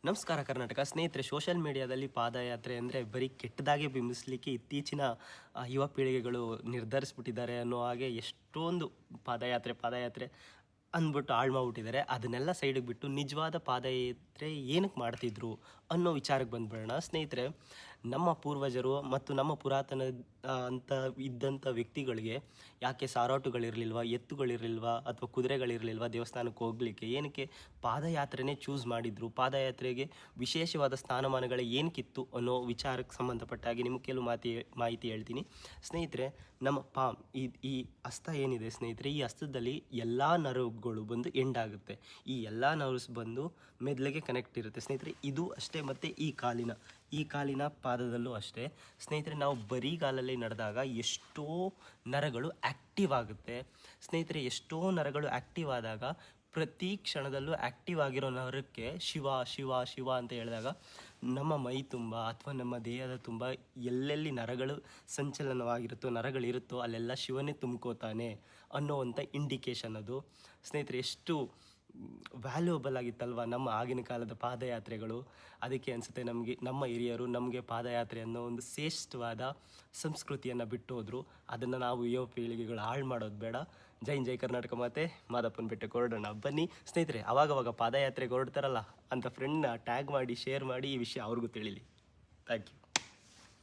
ನಮಸ್ಕಾರ ಕರ್ನಾಟಕ ಸ್ನೇಹಿತರೆ. ಸೋಷಿಯಲ್ ಮೀಡಿಯಾದಲ್ಲಿ ಪಾದಯಾತ್ರೆ ಅಂದರೆ ಬರೀ ಕೆಟ್ಟದಾಗೆ ಬಿಂಬಿಸಲಿಕ್ಕೆ ಇತ್ತೀಚಿನ ಯುವ ಪೀಳಿಗೆಗಳು ನಿರ್ಧರಿಸ್ಬಿಟ್ಟಿದ್ದಾರೆ ಅನ್ನೋ ಹಾಗೆ ಎಷ್ಟೊಂದು ಪಾದಯಾತ್ರೆ ಅಂದ್ಬಿಟ್ಟು ಹಾಳು ಮಾಡ್ಬಿಟ್ಟಿದ್ದಾರೆ. ಅದನ್ನೆಲ್ಲ ಸೈಡಿಗೆ ಬಿಟ್ಟು ನಿಜವಾದ ಪಾದಯಾತ್ರೆ ಏನಕ್ಕೆ ಮಾಡ್ತಿದ್ರು ಅನ್ನೋ ವಿಚಾರಕ್ಕೆ ಬಂದ್ಬಿಡೋಣ ಸ್ನೇಹಿತರೆ. ನಮ್ಮ ಪೂರ್ವಜರು ಮತ್ತು ನಮ್ಮ ಪುರಾತನ ಅಂತ ಇದ್ದಂಥ ವ್ಯಕ್ತಿಗಳಿಗೆ ಯಾಕೆ ಸಾರೋಟುಗಳಿರಲಿಲ್ವ, ಎತ್ತುಗಳಿರಲಿಲ್ವ ಅಥವಾ ಕುದುರೆಗಳಿರಲಿಲ್ವ ದೇವಸ್ಥಾನಕ್ಕೆ ಹೋಗಲಿಕ್ಕೆ? ಏನಕ್ಕೆ ಪಾದಯಾತ್ರೆನೇ ಚೂಸ್ ಮಾಡಿದರು? ಪಾದಯಾತ್ರೆಗೆ ವಿಶೇಷವಾದ ಸ್ಥಾನಮಾನಗಳೇ ಏನಕ್ಕಿತ್ತು ಅನ್ನೋ ವಿಚಾರಕ್ಕೆ ಸಂಬಂಧಪಟ್ಟ ಹಾಗೆ ನಿಮಗೆ ಕೆಲವು ಮಾಹಿತಿ ಹೇಳ್ತೀನಿ ಸ್ನೇಹಿತರೆ. ನಮ್ಮ ಈ ಹಸ್ತ ಏನಿದೆ ಸ್ನೇಹಿತರೆ, ಈ ಹಸ್ತದಲ್ಲಿ ಎಲ್ಲ ನರ್ವ್ಗಳು ಬಂದು ಎಂಡ್ ಆಗುತ್ತೆ. ಈ ಎಲ್ಲ ನರ್ವ್ಸ್ ಬಂದು ಮೆದುಳಿಗೆ ಕನೆಕ್ಟ್ ಇರುತ್ತೆ ಸ್ನೇಹಿತರೆ. ಇದು ಅಷ್ಟೇ. ಮತ್ತು ಈ ಕಾಲಿನ ಪಾದದಲ್ಲೂ ಅಷ್ಟೇ ಸ್ನೇಹಿತರೆ. ನಾವು ಬರಿಗಾಲಲ್ಲಿ ನಡೆದಾಗ ಎಷ್ಟೋ ನರಗಳು ಆ್ಯಕ್ಟಿವ್ ಆಗುತ್ತೆ ಸ್ನೇಹಿತರೆ. ಎಷ್ಟೋ ನರಗಳು ಆ್ಯಕ್ಟಿವ್ ಆದಾಗ ಪ್ರತಿ ಕ್ಷಣದಲ್ಲೂ ಆ್ಯಕ್ಟಿವ್ ಆಗಿರೋ ನರಕ್ಕೆ ಶಿವ ಶಿವ ಶಿವ ಅಂತ ಹೇಳಿದಾಗ ನಮ್ಮ ಮೈ ತುಂಬ ಅಥವಾ ನಮ್ಮ ದೇಹದ ತುಂಬ ಎಲ್ಲೆಲ್ಲಿ ನರಗಳು ಸಂಚಲನವಾಗಿರುತ್ತೋ, ನರಗಳಿರುತ್ತೋ ಅಲ್ಲೆಲ್ಲ ಶಿವನೇ ತುಂಬ್ಕೋತಾನೆ ಅನ್ನೋವಂಥ ಇಂಡಿಕೇಶನ್ ಅದು ಸ್ನೇಹಿತರೆ. ಎಷ್ಟು ವ್ಯಾಲ್ಯೂಯಬಲ್ ಆಗಿತ್ತಲ್ವ ನಮ್ಮ ಆಗಿನ ಕಾಲದ ಪಾದಯಾತ್ರೆಗಳು. ಅದಕ್ಕೆ ಅನಿಸುತ್ತೆ ನಮ್ಮ ಹಿರಿಯರು ನಮಗೆ ಪಾದಯಾತ್ರೆ ಅನ್ನೋ ಒಂದು ಶ್ರೇಷ್ಠವಾದ ಸಂಸ್ಕೃತಿಯನ್ನು ಬಿಟ್ಟು ಹೋದರು. ಅದನ್ನು ನಾವು ಯುವ ಪೀಳಿಗೆಗಳು ಹಾಳು ಮಾಡೋದು ಬೇಡ. ಜೈ ಕರ್ನಾಟಕ ಮಾತೆ, ಮಾದಪ್ಪನ ಬೆಟ್ಟಕ್ಕೆ ಹೊರಡೋಣ ಬನ್ನಿ ಸ್ನೇಹಿತರೆ. ಅವಾಗವಾಗ ಪಾದಯಾತ್ರೆಗೆ ಹೊರಡ್ತಾರಲ್ಲ ಅಂತ ಫ್ರೆಂಡ್ನ ಟ್ಯಾಗ್ ಮಾಡಿ, ಶೇರ್ ಮಾಡಿ, ಈ ವಿಷಯ ಅವ್ರಿಗೂ ತಿಳಿಲಿ. Thank you.